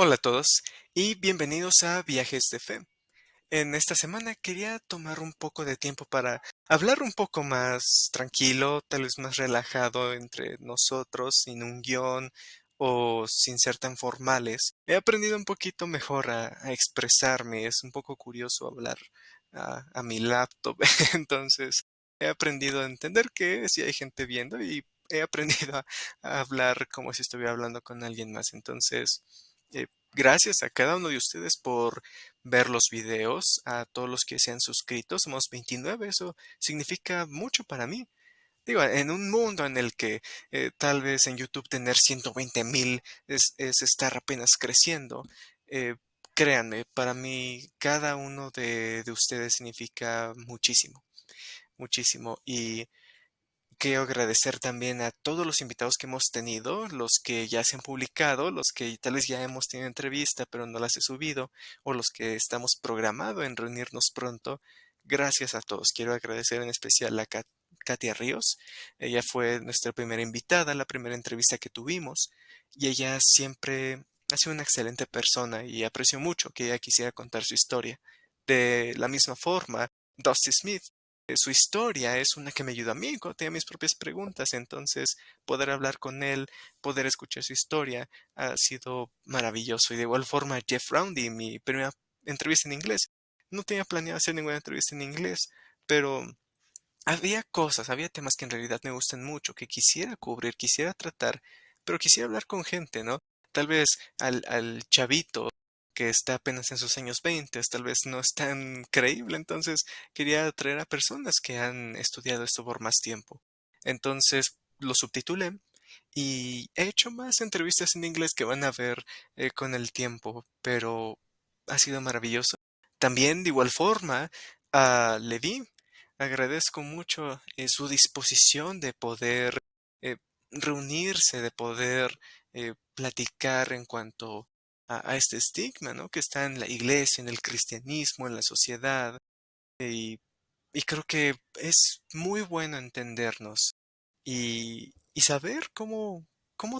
Hola a todos y bienvenidos a Viajes de Fe. En esta semana quería tomar un poco de tiempo para hablar un poco más tranquilo, tal vez más relajado entre nosotros, sin un guión o sin ser tan formales. He aprendido un poquito mejor a expresarme, es un poco curioso hablar a mi laptop, entonces he aprendido a entender que si hay gente viendo y he aprendido a hablar como si estuviera hablando con alguien más. Entonces, gracias a cada uno de ustedes por ver los videos, a todos los que se han suscrito. Somos 29, eso significa mucho para mí. Digo, en un mundo en el que tal vez en YouTube tener 120,000 es estar apenas creciendo, eh, créanme, para mí cada uno de ustedes significa muchísimo, muchísimo. Y quiero agradecer también a todos los invitados que hemos tenido, los que ya se han publicado, los que tal vez ya hemos tenido entrevista pero no las he subido, o los que estamos programados en reunirnos pronto. Gracias a todos. Quiero agradecer en especial a Katia Ríos. Ella fue nuestra primera invitada, la primera entrevista que tuvimos, y ella siempre ha sido una excelente persona y aprecio mucho que ella quisiera contar su historia. De la misma forma, Dusty Smith, su historia es una que me ayuda a mí cuando tenía mis propias preguntas. Entonces, poder hablar con él, poder escuchar su historia, ha sido maravilloso. Y de igual forma, Jeff Roundy, mi primera entrevista en inglés. No tenía planeado hacer ninguna entrevista en inglés, pero había cosas, había temas que en realidad me gustan mucho, que quisiera cubrir, quisiera tratar, pero quisiera hablar con gente, ¿no? Tal vez al chavito que está apenas en sus años 20, tal vez no es tan creíble, entonces quería traer a personas que han estudiado esto por más tiempo. Entonces lo subtitulé y he hecho más entrevistas en inglés que van a ver con el tiempo, pero ha sido maravilloso. También de igual forma a Levi, agradezco mucho su disposición de poder eh, reunirse, de poder platicar en cuanto a este estigma, ¿no? Que está en la iglesia, en el cristianismo, en la sociedad. Y, y creo que es muy bueno entendernos y saber cómo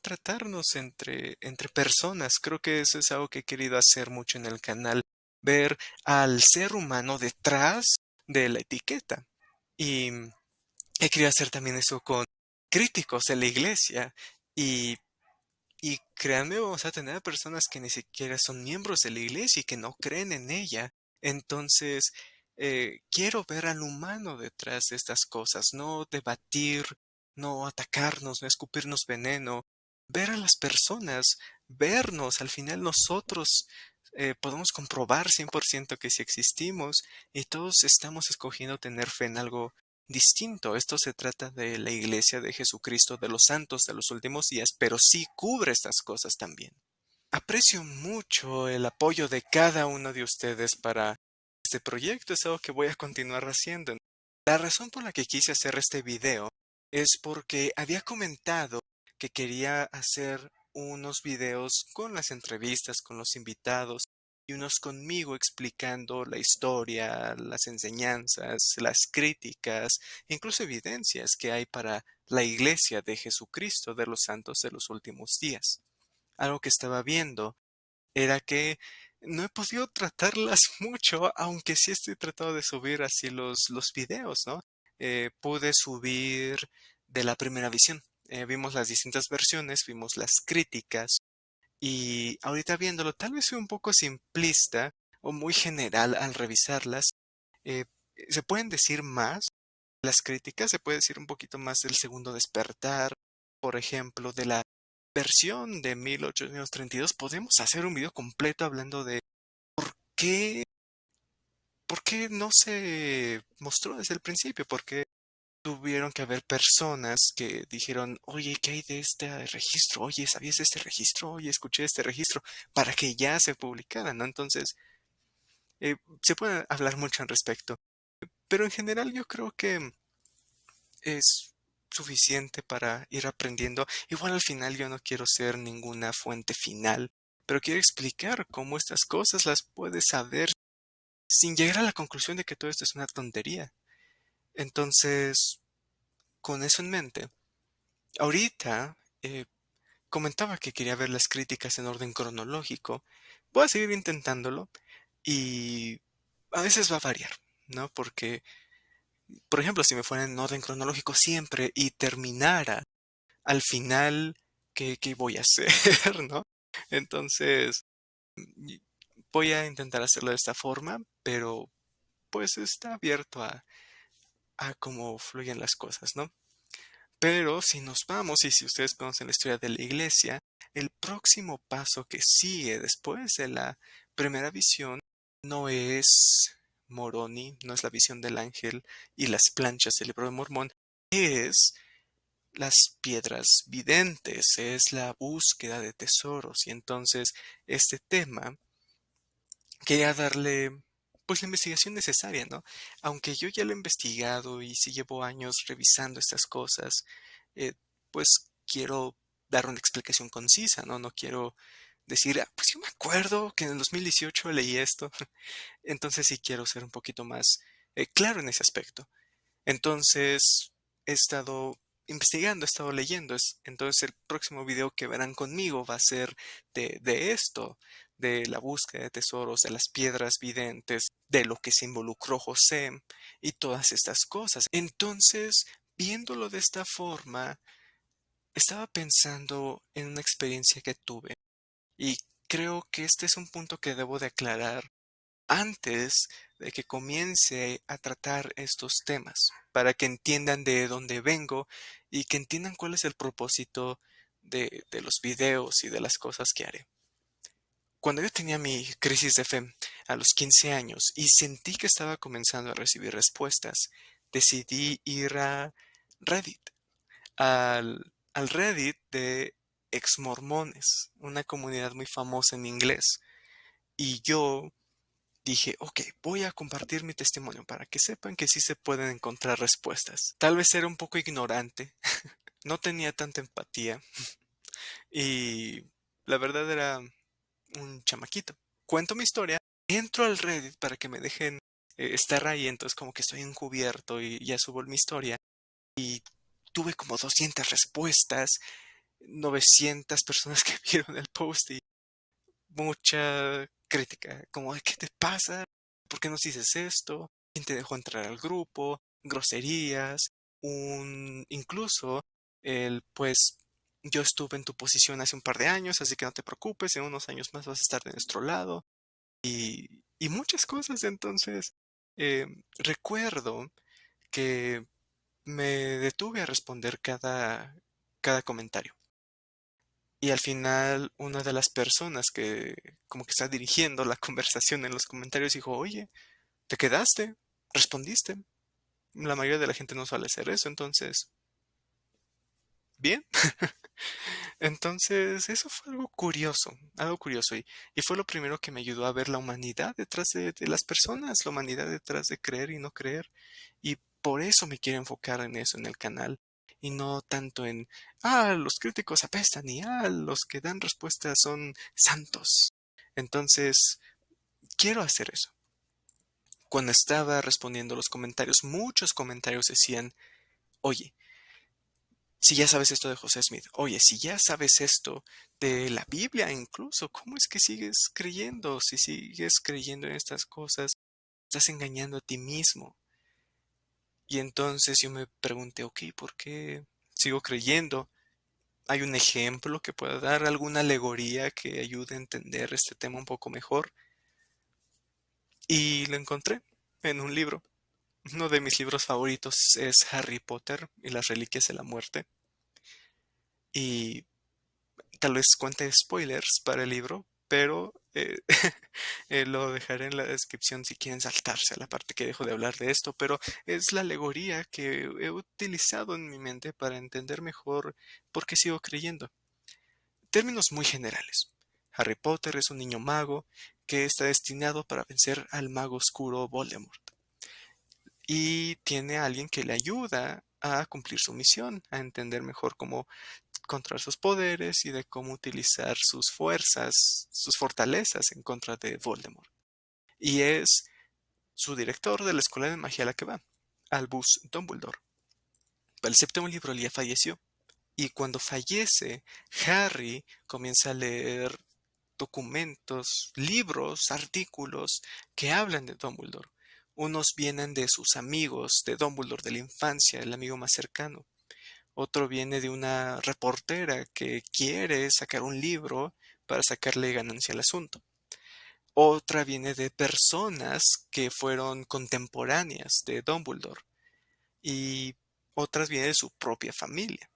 tratarnos entre personas. Creo que eso es algo que he querido hacer mucho en el canal, ver al ser humano detrás de la etiqueta. Y he querido hacer también eso con críticos de la iglesia. Y, y créanme, vamos a tener personas que ni siquiera son miembros de la iglesia y que no creen en ella. Entonces, quiero ver al humano detrás de estas cosas, no debatir, no atacarnos, no escupirnos veneno, ver a las personas, vernos. Al final nosotros podemos comprobar 100% que si existimos y todos estamos escogiendo tener fe en algo distinto. Esto se trata de la Iglesia de Jesucristo de los Santos de los últimos días, pero sí cubre estas cosas también. Aprecio mucho el apoyo de cada uno de ustedes para este proyecto. Es algo que voy a continuar haciendo. La razón por la que quise hacer este video es porque había comentado que quería hacer unos videos con las entrevistas, con los invitados y unos conmigo explicando la historia, las enseñanzas, las críticas, incluso evidencias que hay para la Iglesia de Jesucristo de los Santos de los últimos días. Algo que estaba viendo era que no he podido tratarlas mucho, aunque sí estoy tratando de subir así los videos, ¿no? Pude subir de la primera visión. Vimos las distintas versiones, vimos las críticas y ahorita viéndolo, tal vez fui un poco simplista o muy general al revisarlas. Eh, Se pueden decir más las críticas, se puede decir un poquito más del segundo despertar, por ejemplo, de la versión de 1832. Podemos hacer un video completo hablando de qué, por qué no se mostró desde el principio, por qué tuvieron que haber personas que dijeron, oye, ¿qué hay de este registro? Oye, ¿sabías de este registro? Oye, escuché este registro, para que ya se publicara, ¿no? Entonces, se puede hablar mucho al respecto, pero en general yo creo que es suficiente para ir aprendiendo. Igual al final yo no quiero ser ninguna fuente final, pero quiero explicar cómo estas cosas las puedes saber sin llegar a la conclusión de que todo esto es una tontería. Entonces, con eso en mente, ahorita, comentaba que quería ver las críticas en orden cronológico. Voy a seguir intentándolo y a veces va a variar, ¿no? Porque, por ejemplo, si me fuera en orden cronológico siempre y terminara al final, ¿qué voy a hacer, ¿no? Entonces, y voy a intentar hacerlo de esta forma, pero pues está abierto a cómo fluyen las cosas, ¿no? Pero si nos vamos y si ustedes conocen la historia de la iglesia, el próximo paso que sigue después de la primera visión no es Moroni, no es la visión del ángel y las planchas del libro de Mormón, es las piedras videntes, es la búsqueda de tesoros. Y entonces este tema quería darle pues la investigación necesaria, ¿no? Aunque yo ya lo he investigado y sí llevo años revisando estas cosas, eh, pues quiero dar una explicación concisa, ¿no? No quiero decir, "Ah, pues yo me acuerdo que en el 2018 leí esto". Entonces sí quiero ser un poquito más claro en ese aspecto. Entonces, he estado investigando, he estado leyendo. Entonces, el próximo video que verán conmigo va a ser de esto, de la búsqueda de tesoros, de las piedras videntes, de lo que se involucró José y todas estas cosas. Entonces, viéndolo de esta forma, estaba pensando en una experiencia que tuve y creo que este es un punto que debo de aclarar antes de que comience a tratar estos temas, para que entiendan de dónde vengo y que entiendan cuál es el propósito de los videos y de las cosas que haré. Cuando yo tenía mi crisis de fe a los 15 años y sentí que estaba comenzando a recibir respuestas, decidí ir a Reddit, al Reddit de exmormones, una comunidad muy famosa en inglés. Y yo dije, ok, voy a compartir mi testimonio para que sepan que sí se pueden encontrar respuestas. Tal vez era un poco ignorante, no tenía tanta empatía y la verdad era un chamaquito. Cuento mi historia, entro al Reddit para que me dejen estar ahí, entonces como que estoy encubierto y ya subo mi historia y tuve como 200 respuestas, 900 personas que vieron el post y mucha crítica, como de ¿qué te pasa? ¿Por qué nos dices esto? ¿Quién te dejó entrar al grupo? Groserías, incluso pues yo estuve en tu posición hace un par de años, así que no te preocupes, en unos años más vas a estar de nuestro lado y muchas cosas. Entonces, recuerdo que me detuve a responder cada comentario. Y al final, una de las personas que como que está dirigiendo la conversación en los comentarios dijo, oye, ¿te quedaste? ¿Respondiste? La mayoría de la gente no suele hacer eso, entonces, bien. Entonces, eso fue algo curioso, y fue lo primero que me ayudó a ver la humanidad detrás de las personas, la humanidad detrás de creer y no creer. Y por eso me quiero enfocar en eso en el canal, y no tanto en, los críticos apestan y, los que dan respuestas son santos. Entonces, quiero hacer eso. Cuando estaba respondiendo los comentarios, muchos comentarios decían, oye, si ya sabes esto de José Smith, oye, si ya sabes esto de la Biblia incluso, ¿cómo es que sigues creyendo? Si sigues creyendo en estas cosas, estás engañando a ti mismo. Y entonces yo me pregunté, ok, ¿por qué sigo creyendo? ¿Hay un ejemplo que pueda dar, alguna alegoría que ayude a entender este tema un poco mejor? Y lo encontré en un libro. Uno de mis libros favoritos es Harry Potter y las Reliquias de la Muerte. Y tal vez cuente spoilers para el libro, pero lo dejaré en la descripción si quieren saltarse a la parte que dejo de hablar de esto, pero es la alegoría que he utilizado en mi mente para entender mejor por qué sigo creyendo. Términos muy generales. Harry Potter es un niño mago que está destinado para vencer al mago oscuro Voldemort. Y tiene a alguien que le ayuda a cumplir su misión, a entender mejor cómo controlar sus poderes y de cómo utilizar sus fuerzas, sus fortalezas en contra de Voldemort. Y es su director de la escuela de magia a la que va, Albus Dumbledore. Para el séptimo libro él ya falleció Y cuando fallece, Harry comienza a leer documentos, libros, artículos que hablan de Dumbledore. Unos vienen de sus amigos de Dumbledore de la infancia, el amigo más cercano. Otro viene de una reportera que quiere sacar un libro para sacarle ganancia al asunto. Otra viene de personas que fueron contemporáneas de Dumbledore. Y otras vienen de su propia familia.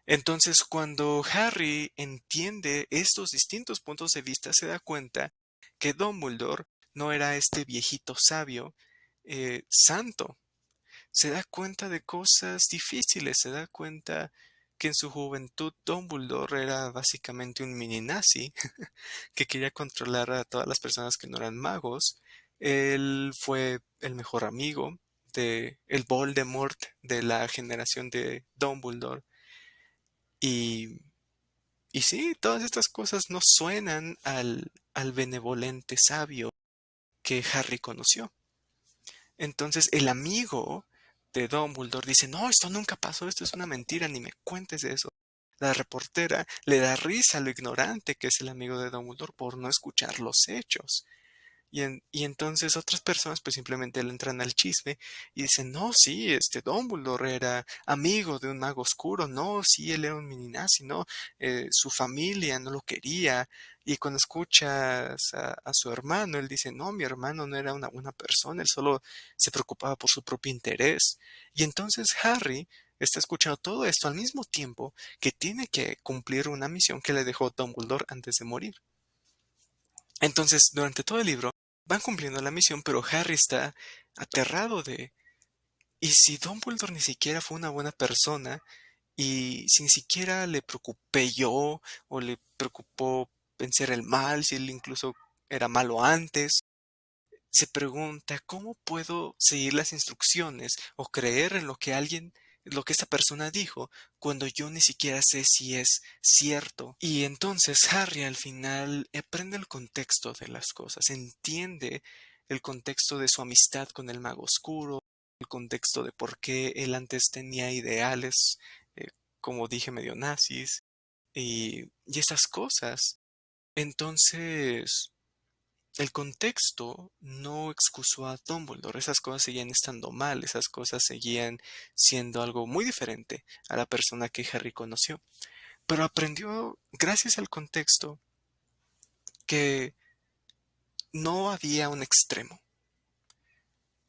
Entonces, cuando Harry entiende estos distintos puntos de vista, se da cuenta que Dumbledore no era este viejito sabio santo. Se da cuenta de cosas difíciles, se da cuenta que en su juventud Dumbledore era básicamente un mini nazi que quería controlar a todas las personas que no eran magos. Él fue el mejor amigo de el Voldemort de la generación de Dumbledore. Y y sí, todas estas cosas no suenan al benevolente sabio que Harry conoció. Entonces el amigo de Dumbledore dice, no, esto nunca pasó, esto es una mentira, ni me cuentes de eso. La reportera le da risa a lo ignorante que es el amigo de Dumbledore por no escuchar los hechos. Y entonces otras personas pues simplemente le entran al chisme y dicen, no, sí, Dumbledore era amigo de un mago oscuro, no, sí, él era un mini nazi, no, su familia no lo quería. Y cuando escuchas a su hermano, él dice, no, mi hermano no era una buena persona, él solo se preocupaba por su propio interés. Y entonces Harry está escuchando todo esto al mismo tiempo que tiene que cumplir una misión que le dejó Dumbledore antes de morir. Entonces, durante todo el libro, van cumpliendo la misión, pero Harry está aterrado de, ¿y si Dumbledore ni siquiera fue una buena persona? Y si ni siquiera le preocupé yo, o le preocupó vencer el mal, si él incluso era malo antes, se pregunta, ¿cómo puedo seguir las instrucciones o creer en lo que esta persona dijo, cuando yo ni siquiera sé si es cierto? Y entonces Harry al final aprende el contexto de las cosas, entiende el contexto de su amistad con el mago oscuro, el contexto de por qué él antes tenía ideales, eh, como dije, medio nazis, y esas cosas. Entonces, el contexto no excusó a Dumbledore, esas cosas seguían estando mal, esas cosas seguían siendo algo muy diferente a la persona que Harry conoció. Pero aprendió, gracias al contexto, que no había un extremo.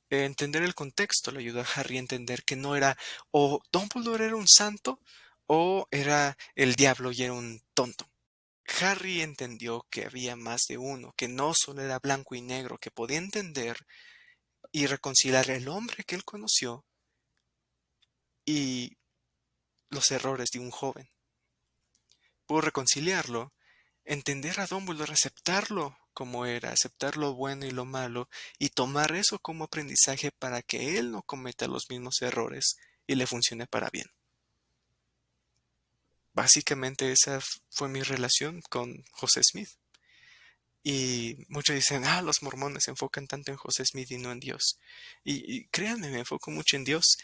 Entender el contexto le ayudó a Harry a entender que no era o Dumbledore era un santo o era el diablo y era un tonto. Harry entendió que había más de uno, que no solo era blanco y negro, que podía entender y reconciliar el hombre que él conoció y los errores de un joven. Pudo reconciliarlo, entender a Dumbledore, aceptarlo como era, aceptar lo bueno y lo malo y tomar eso como aprendizaje para que él no cometa los mismos errores y le funcione para bien. Básicamente esa fue mi relación con José Smith. Y muchos dicen, los mormones se enfocan tanto en José Smith y no en Dios. Y créanme, me enfoco mucho en Dios,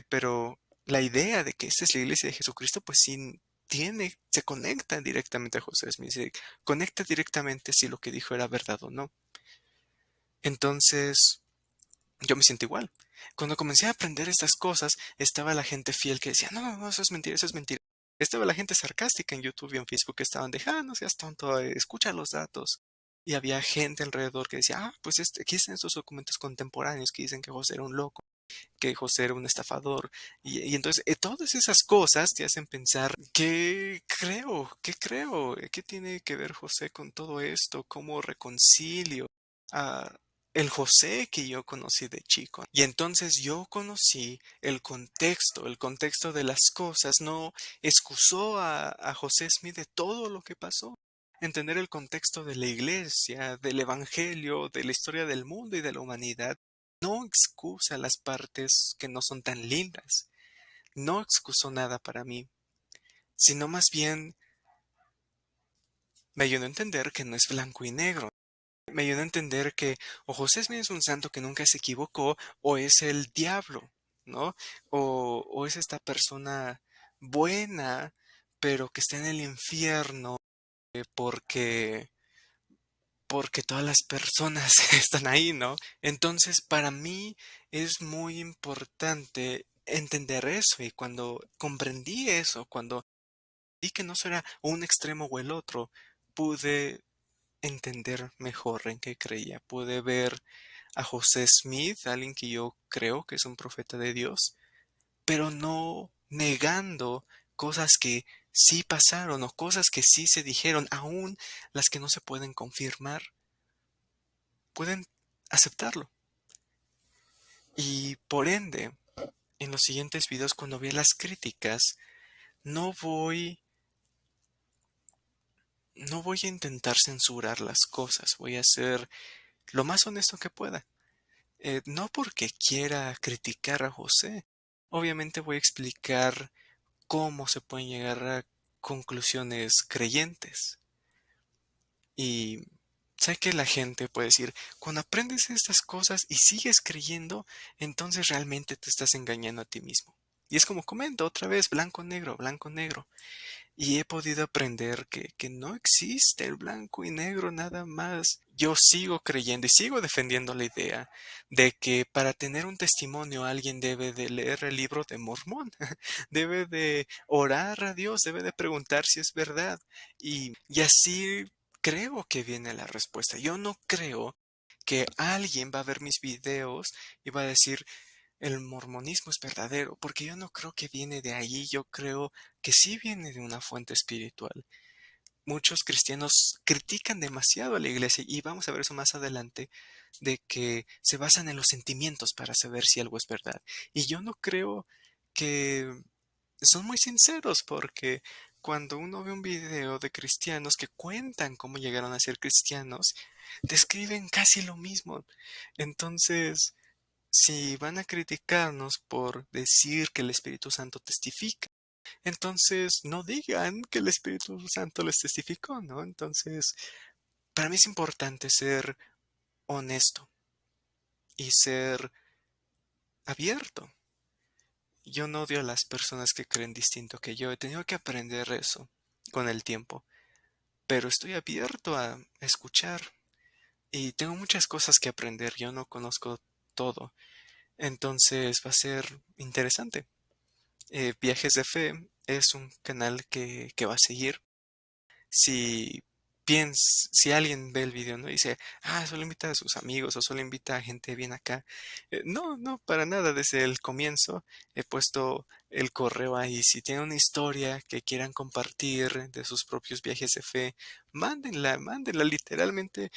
pero la idea de que esta es la iglesia de Jesucristo, pues sí se conecta directamente a José Smith, se conecta directamente si lo que dijo era verdad o no. Entonces, yo me siento igual. Cuando comencé a aprender estas cosas, estaba la gente fiel que decía, no, no, no, eso es mentira, eso es mentira. Estaba la gente sarcástica en YouTube y en Facebook que estaban de, no seas tonto, escucha los datos. Y había gente alrededor que decía, pues aquí están estos documentos contemporáneos que dicen que José era un loco, que José era un estafador. Y entonces, todas esas cosas te hacen pensar, ¿qué creo? ¿Qué creo? ¿Qué tiene que ver José con todo esto? ¿Cómo reconcilio a el José que yo conocí de chico? Y entonces yo conocí el contexto de las cosas, no excusó a José Smith de todo lo que pasó. Entender el contexto de la iglesia, del evangelio, de la historia del mundo y de la humanidad no excusa las partes que no son tan lindas, no excusó nada para mí, sino más bien me ayudó a entender que no es blanco y negro. Me ayudó a entender que o José Smith es un santo que nunca se equivocó, o es el diablo, ¿no? O es esta persona buena, pero que está en el infierno porque todas las personas están ahí, ¿no? Entonces, para mí es muy importante entender eso y cuando comprendí eso, cuando vi que no será un extremo o el otro, pude entender mejor en qué creía. Pude ver a José Smith, alguien que yo creo que es un profeta de Dios, pero no negando cosas que sí pasaron o cosas que sí se dijeron, aún las que no se pueden confirmar, pueden aceptarlo. Y por ende, en los siguientes videos, cuando vea las críticas, no voy, no voy a intentar censurar las cosas, voy a ser lo más honesto que pueda. No porque quiera criticar a José, obviamente voy a explicar cómo se pueden llegar a conclusiones creyentes. Y sé que la gente puede decir, cuando aprendes estas cosas y sigues creyendo, entonces realmente te estás engañando a ti mismo. Y es como comento otra vez, blanco, negro, blanco, negro. Y he podido aprender que no existe el blanco y negro nada más. Yo sigo creyendo y sigo defendiendo la idea de que para tener un testimonio alguien debe de leer el libro de Mormón, debe de orar a Dios, debe de preguntar si es verdad. Y así creo que viene la respuesta. Yo no creo que alguien va a ver mis videos y va a decir, el mormonismo es verdadero, porque yo no creo que viene de ahí, yo creo que sí viene de una fuente espiritual. Muchos cristianos critican demasiado a la iglesia y vamos a ver eso más adelante, de que se basan en los sentimientos para saber si algo es verdad. Y yo no creo que son muy sinceros porque cuando uno ve un video de cristianos que cuentan cómo llegaron a ser cristianos, describen casi lo mismo. Entonces, si van a criticarnos por decir que el Espíritu Santo testifica, entonces no digan que el Espíritu Santo les testificó, ¿no? Entonces, para mí es importante ser honesto y ser abierto. Yo no odio a las personas que creen distinto que yo. He tenido que aprender eso con el tiempo, pero estoy abierto a escuchar y tengo muchas cosas que aprender. Yo no conozco todo, entonces va a ser interesante. Viajes de Fe es un canal que va a seguir. Si si alguien ve el video, ¿no? Y dice, solo invita a sus amigos o solo invita a gente bien acá. No, no, para nada. Desde el comienzo he puesto el correo ahí. Si tienen una historia que quieran compartir de sus propios viajes de fe, mándenla, mándenla. Literalmente,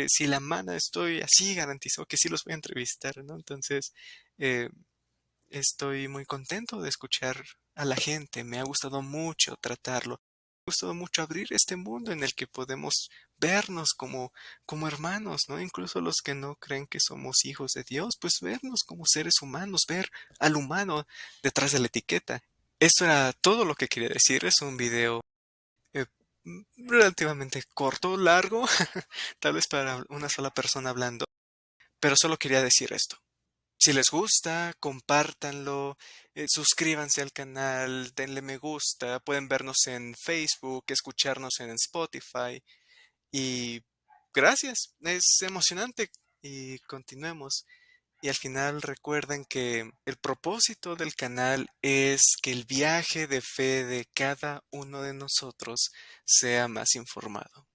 si la manda, estoy así garantizado que sí los voy a entrevistar, ¿no? Entonces, eh, estoy muy contento de escuchar a la gente. Me ha gustado mucho tratarlo. Me ha gustado mucho abrir este mundo en el que podemos vernos como hermanos, ¿no? Incluso los que no creen que somos hijos de Dios, pues vernos como seres humanos, ver al humano detrás de la etiqueta. Esto era todo lo que quería decir. Es un video eh, relativamente corto, largo, tal vez para una sola persona hablando, pero solo quería decir esto. Si les gusta, compártanlo, suscríbanse al canal, denle me gusta, pueden vernos en Facebook, escucharnos en Spotify y gracias, es emocionante y continuemos. Y al final recuerden que el propósito del canal es que el viaje de fe de cada uno de nosotros sea más informado.